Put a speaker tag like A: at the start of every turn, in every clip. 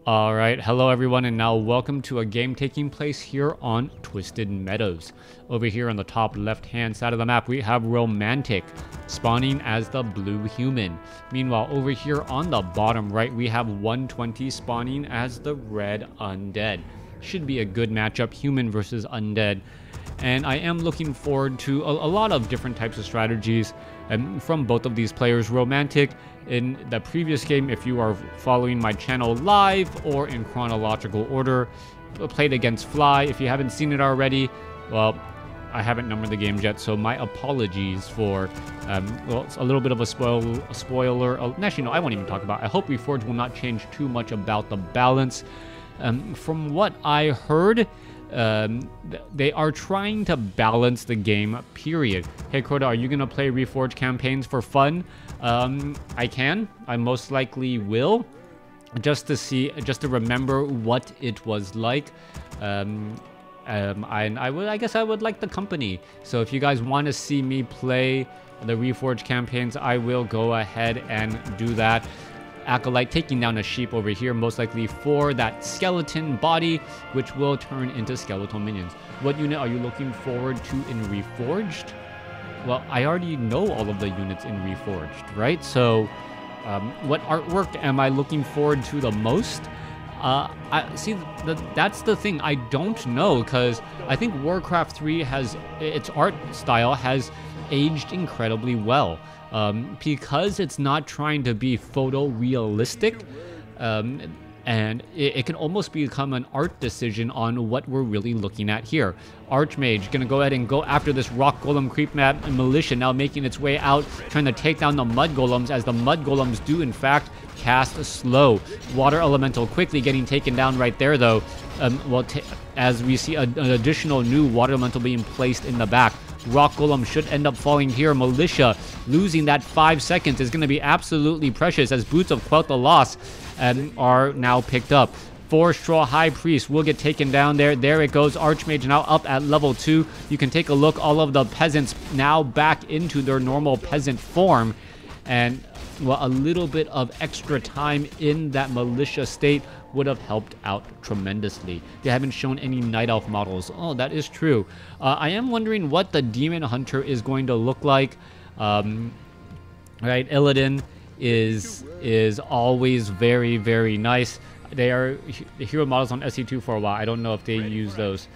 A: Alright, hello everyone, and now welcome to a game taking place here on Twisted Meadows. Over here on the top left hand side of the map we have Romantic spawning as the blue human. Meanwhile over here on the bottom right we have 120 spawning as the red undead. Should be a good matchup, human versus undead. And I am looking forward to a lot of different types of strategies from both of these players. Romantic, in the previous game, if you are following my channel live or in chronological order, played against Fly. If you haven't seen it already, well, I haven't numbered the games yet, so my apologies for well, it's a little bit of a spoiler. Actually, no, I won't even talk about it. I hope Reforged will not change too much about the balance. From what I heard, they are trying to balance the game, period. Hey Crota, are you gonna play Reforged campaigns for fun? I can. I most likely will, just to remember what it was like. I guess I would like the company. So if you guys want to see me play the Reforged campaigns, I will go ahead and do that. Acolyte taking down a sheep over here, most likely for that skeleton body, which will turn into skeletal minions. What unit are you looking forward to in Reforged? Well, I already know all of the units in Reforged, right? So, what artwork am I looking forward to the most? That's the thing. I don't know, because I think WarCraft 3 its art style has aged incredibly well. Because it's not trying to be photorealistic, and it can almost become an art decision on what we're really looking at here. Archmage gonna go ahead and go after this rock golem creep map, and militia now making its way out, trying to take down the mud golems, as the mud golems do in fact cast slow. Water elemental quickly getting taken down right there though. As we see an additional new water elemental being placed in the back. Rock Golem should end up falling here. Militia losing that 5 seconds is going to be absolutely precious, as Boots of Quelt the Loss are now picked up. 4 Straw High Priest will get taken down there. There it goes. Archmage now up at level 2. You can take a look. All of the peasants now back into their normal peasant form. And, well, a little bit of extra time in that militia state would have helped out tremendously. They haven't shown any Night Elf models. Oh, that is true. I am wondering what the Demon Hunter is going to look like. Right, Illidan is always very, very nice. They are the hero models on SC2 for a while. I don't know if they use those.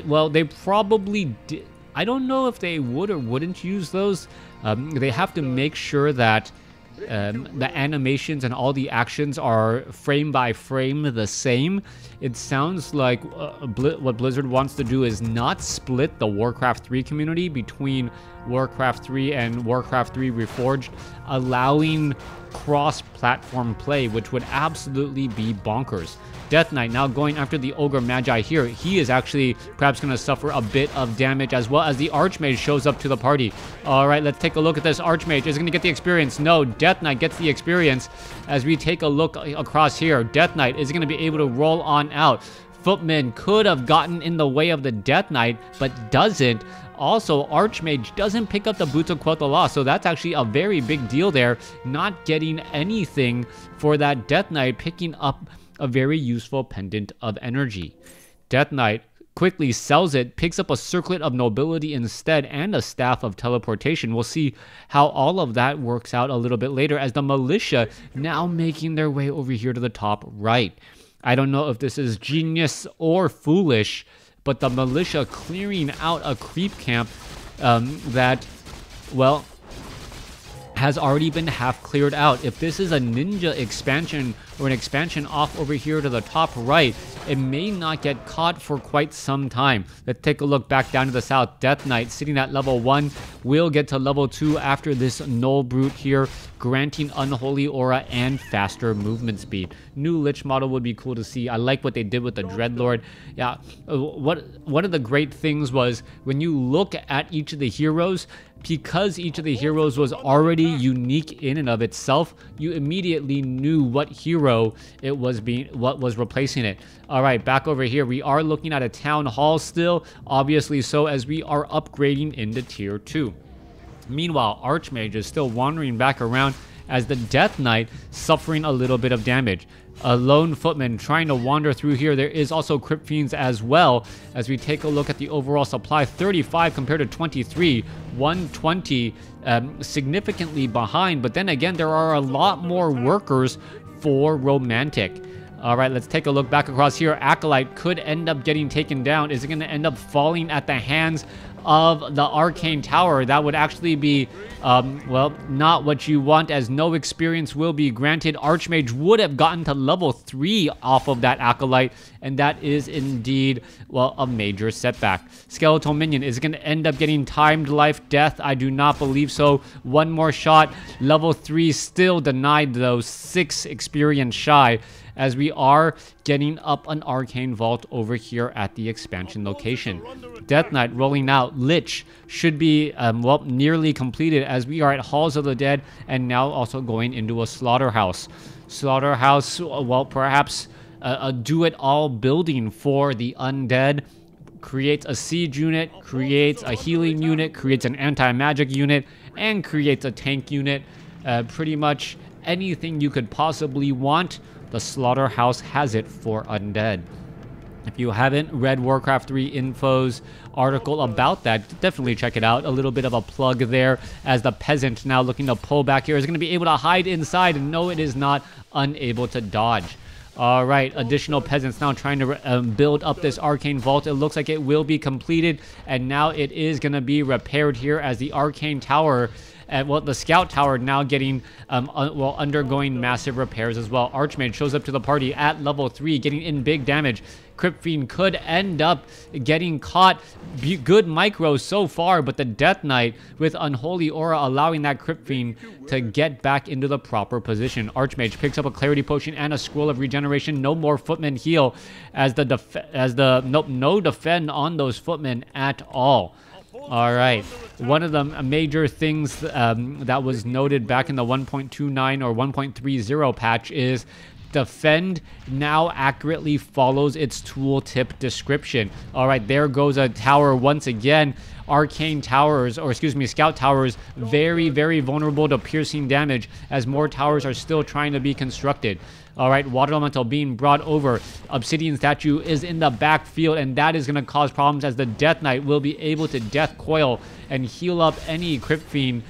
A: Well, they probably did. I don't know if they would or wouldn't use those. They have to make sure that the animations and all the actions are frame by frame the same. It sounds like what Blizzard wants to do is not split the Warcraft 3 community between Warcraft 3 and Warcraft 3 Reforged, allowing cross-platform play, which would absolutely be bonkers. Death Knight now going after the Ogre Magi here. He is actually perhaps going to suffer a bit of damage, as well as the Archmage shows up to the party. All right, let's take a look at this. Archmage is going to get the experience. No, Death Knight gets the experience. As we take a look across here, Death Knight is going to be able to roll on out. Footman could have gotten in the way of the Death Knight, but doesn't. Also, Archmage doesn't pick up the Boots of Quelt the Lost, so that's actually a very big deal there. Not getting anything for that Death Knight, picking up a very useful pendant of energy. Death Knight quickly sells it, picks up a circlet of nobility instead, and a staff of teleportation. We'll see how all of that works out a little bit later, as the militia now making their way over here to the top right. I don't know if this is genius or foolish, but the militia clearing out a creep camp that, well, has already been half cleared out. If this is a ninja expansion or an expansion off over here to the top right, it may not get caught for quite some time. Let's take a look back down to the south. Death Knight sitting at level 1 will get to level 2 after this Null Brute here, granting Unholy Aura and faster movement speed. New Lich model would be cool to see. I like what they did with the Dreadlord. Yeah, one of the great things was when you look at each of the heroes, because each of the heroes was already unique in and of itself, you immediately knew what hero it was what was replacing it. All right, back over here, we are looking at a town hall still, obviously so, as we are upgrading into tier 2. Meanwhile, Archmage is still wandering back around as the Death Knight suffering a little bit of damage. A lone footman trying to wander through here. There is also Crypt Fiends as well. As we take a look at the overall supply, 35 compared to 23, 120, significantly behind. But then again, there are a lot more workers for Romantic. All right, let's take a look back across here. Acolyte could end up getting taken down. Is it going to end up falling at the hands of the Arcane Tower? That would actually be, well, not what you want, as no experience will be granted. Archmage would have gotten to level 3 off of that Acolyte, and that is indeed, well, a major setback. Skeletal Minion is going to end up getting timed life death. I do not believe so. One more shot. Level 3 still denied, though. 6 experience shy, as we are getting up an Arcane Vault over here at the expansion location. Death Knight rolling out. Lich should be, well, nearly completed, as we are at Halls of the Dead and now also going into a Slaughterhouse. Slaughterhouse, well, perhaps a do-it-all building for the Undead. Creates a siege unit, creates a healing unit, creates an anti-magic unit, and creates a tank unit. Pretty much anything you could possibly want, the Slaughterhouse has it for Undead. If you haven't read Warcraft 3 Info's article about that, definitely check it out. A little bit of a plug there, as the Peasant now looking to pull back here is going to be able to hide inside, and no, it is not, unable to dodge. All right, additional Peasants now trying to build up this Arcane Vault. It looks like it will be completed, and now it is going to be repaired here, as the Arcane Tower, well, the Scout Tower now getting, well, undergoing massive repairs as well. Archmage shows up to the party at level 3, getting in big damage. Crypt Fiend could end up getting caught. Good micro so far, but the Death Knight with Unholy Aura allowing that Crypt Fiend to get back into the proper position. Archmage picks up a Clarity Potion and a Scroll of Regeneration. No more Footmen heal, as nope, no defend on those Footmen at all. All right, one of the major things that was noted back in the 1.29 or 1.30 patch is defend now accurately follows its tooltip description. All right, there goes a tower once again. Arcane towers, or excuse me, Scout towers, very, very vulnerable to piercing damage, as more towers are still trying to be constructed. All right, Water Elemental being brought over. Obsidian Statue is in the backfield, and that is going to cause problems, as the Death Knight will be able to Death Coil and heal up any Crypt Fiend,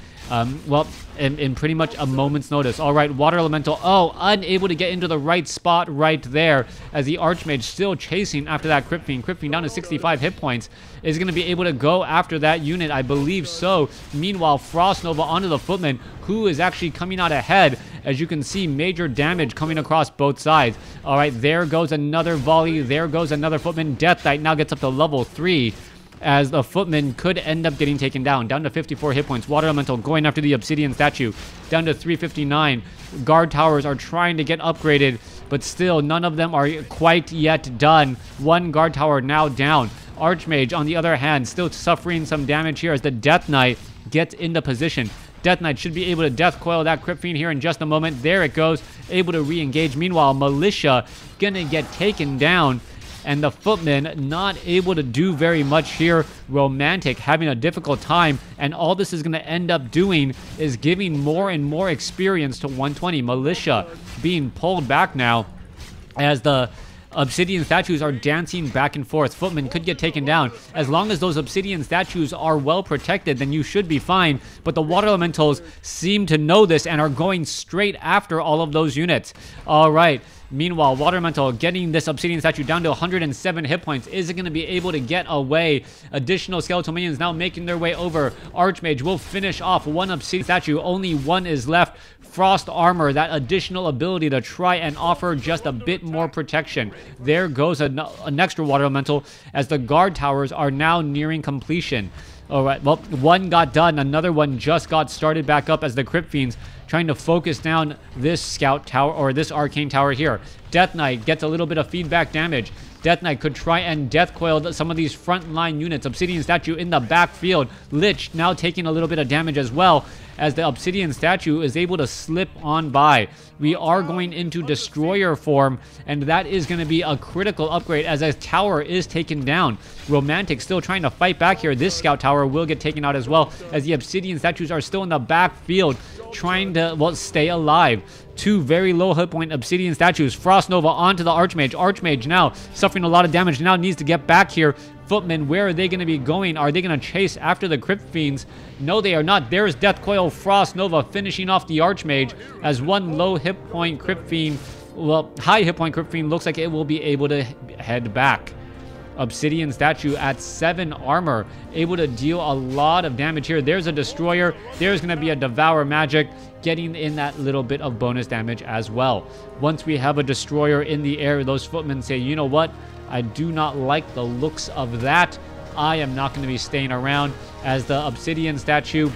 A: well, in pretty much a moment's notice. All right, Water Elemental, oh, unable to get into the right spot right there, as the Archmage still chasing after that Crypt Fiend. Crypt Fiend down to 65 hit points. Is going to be able to go after that unit, I believe so. Meanwhile, Frost Nova onto the Footman, who is actually coming out ahead. As you can see, major damage coming across both sides. All right, there goes another volley. There goes another Footman. Death Knight now gets up to level 3, as the Footman could end up getting taken down to 54 hit points. Water Elemental going after the Obsidian Statue, down to 359. Guard towers are trying to get upgraded, but still none of them are quite yet done. One guard tower now down. Archmage, on the other hand, still suffering some damage here, as the Death Knight gets into position. Death Knight should be able to Death Coil that Crypt Fiend here in just a moment. There it goes, able to re-engage. Meanwhile, Militia gonna get taken down, and the Footman not able to do very much here. Romantic having a difficult time, and all this is going to end up doing is giving more and more experience to 120. Militia being pulled back now, as the Obsidian Statues are dancing back and forth. Footman could get taken down. As long as those Obsidian Statues are well protected, then you should be fine. But the Water Elementals seem to know this and are going straight after all of those units. All right. Meanwhile, Water Elemental getting this Obsidian Statue down to 107 hit points. Is it going to be able to get away? Additional Skeletal Minions now making their way over. Archmage will finish off one Obsidian Statue. Only one is left. Frost Armor, that additional ability to try and offer just a bit more protection. There goes an extra Water Elemental, as the guard towers are now nearing completion. All right, well, one got done. Another one just got started back up, as the Crypt Fiends trying to focus down this Scout Tower, or this Arcane Tower here. Death Knight gets a little bit of feedback damage. Death Knight could try and Death Coil some of these frontline units. Obsidian Statue in the backfield. Lich now taking a little bit of damage as well, as the Obsidian Statue is able to slip on by. We are going into Destroyer form, and that is going to be a critical upgrade, as a tower is taken down. Romantic still trying to fight back here. This Scout Tower will get taken out as well, as the Obsidian Statues are still in the backfield. trying to, well, stay alive. 2 very low hit point Obsidian statues. Frost Nova onto the Archmage. Archmage now suffering a lot of damage. Now needs to get back here. Footmen, where are they going to be going? Are they going to chase after the Crypt Fiends? No, they are not. There's Death Coil Frost Nova finishing off the Archmage as 1 low hit point Crypt Fiend, well, high hit point Crypt Fiend looks like it will be able to head back. Obsidian statue at 7 armor, able to deal a lot of damage here. There's a destroyer. There's going to be a devour magic, getting in that little bit of bonus damage as well. Once we have a destroyer in the air, those footmen say, you know what? I do not like the looks of that. I am not going to be staying around, as the Obsidian statue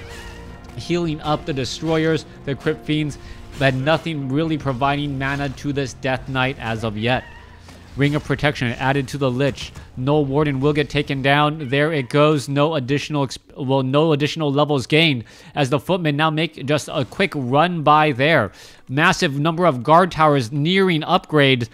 A: healing up the destroyers, the Crypt Fiends, but nothing really providing mana to this Death Knight as of yet. Ring of Protection added to the Lich. No Warden will get taken down. There it goes. No additional levels gained, as the Footmen now make just a quick run by there. Massive number of guard towers nearing upgrade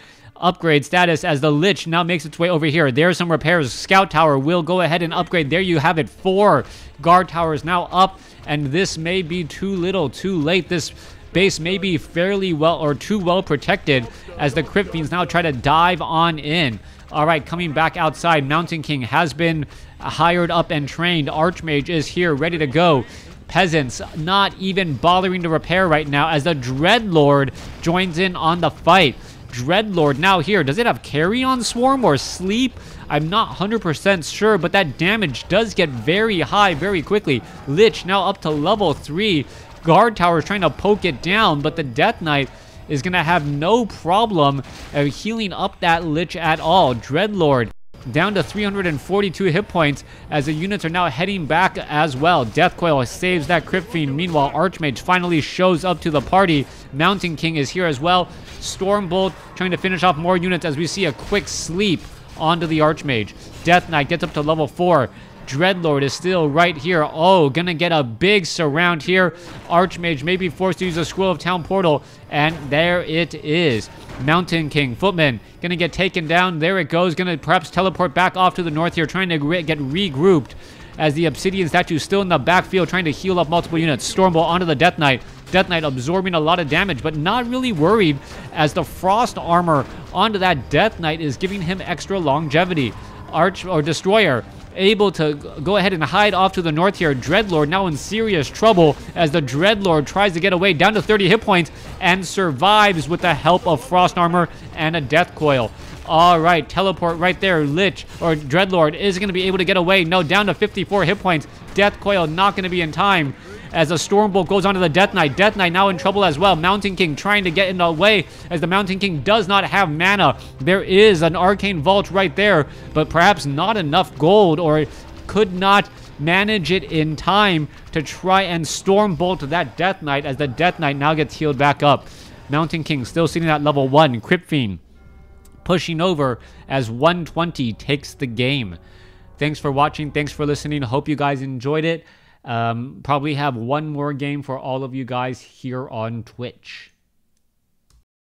A: status, as the Lich now makes its way over here. There's some repairs. Scout Tower will go ahead and upgrade. There you have it. 4 guard towers now up, and this may be too little, too late. This base may be fairly well, or too well protected, as the Crypt Fiends now try to dive on in. All right, coming back outside, Mountain King has been hired up and trained. Archmage is here, ready to go. Peasants not even bothering to repair right now, as the Dreadlord joins in on the fight. Dreadlord now here. Does it have Carrion Swarm or Sleep? I'm not 100% sure, but that damage does get very high very quickly. Lich now up to level 3. Guard Tower is trying to poke it down, but the Death Knight is going to have no problem healing up that Lich at all. Dreadlord down to 342 hit points, as the units are now heading back as well. Death Coil saves that Crypt Fiend. Meanwhile, Archmage finally shows up to the party. Mountain King is here as well. Stormbolt trying to finish off more units, as we see a quick sleep onto the Archmage. Death Knight gets up to level 4. Dreadlord is still right here. Oh, gonna get a big surround here. Archmage may be forced to use a Scroll of Town portal, and there it is. Mountain King, Footman, gonna get taken down. There it goes. Gonna perhaps teleport back off to the north here, trying to get regrouped, as the Obsidian statue is still in the backfield, trying to heal up multiple units. Stormbolt onto the Death Knight. Death Knight absorbing a lot of damage, but not really worried, as the Frost armor onto that Death Knight is giving him extra longevity. Destroyer able to go ahead and hide off to the north here. Dreadlord now in serious trouble, as the Dreadlord tries to get away, down to 30 hit points, and survives with the help of Frost armor and a Death Coil. All right, teleport right there. Lich, or Dreadlord, is going to be able to get away. No, down to 54 hit points. Death Coil not going to be in time, as a Stormbolt goes onto the Death Knight. Death Knight now in trouble as well. Mountain King trying to get in the way, as the Mountain King does not have mana. There is an Arcane Vault right there, but perhaps not enough gold, or could not manage it in time to try and Stormbolt that Death Knight, as the Death Knight now gets healed back up. Mountain King still sitting at level 1. Crypt Fiend pushing over, as 120 takes the game. Thanks for watching. Thanks for listening. Hope you guys enjoyed it. Probably have one more game for all of you guys here on Twitch.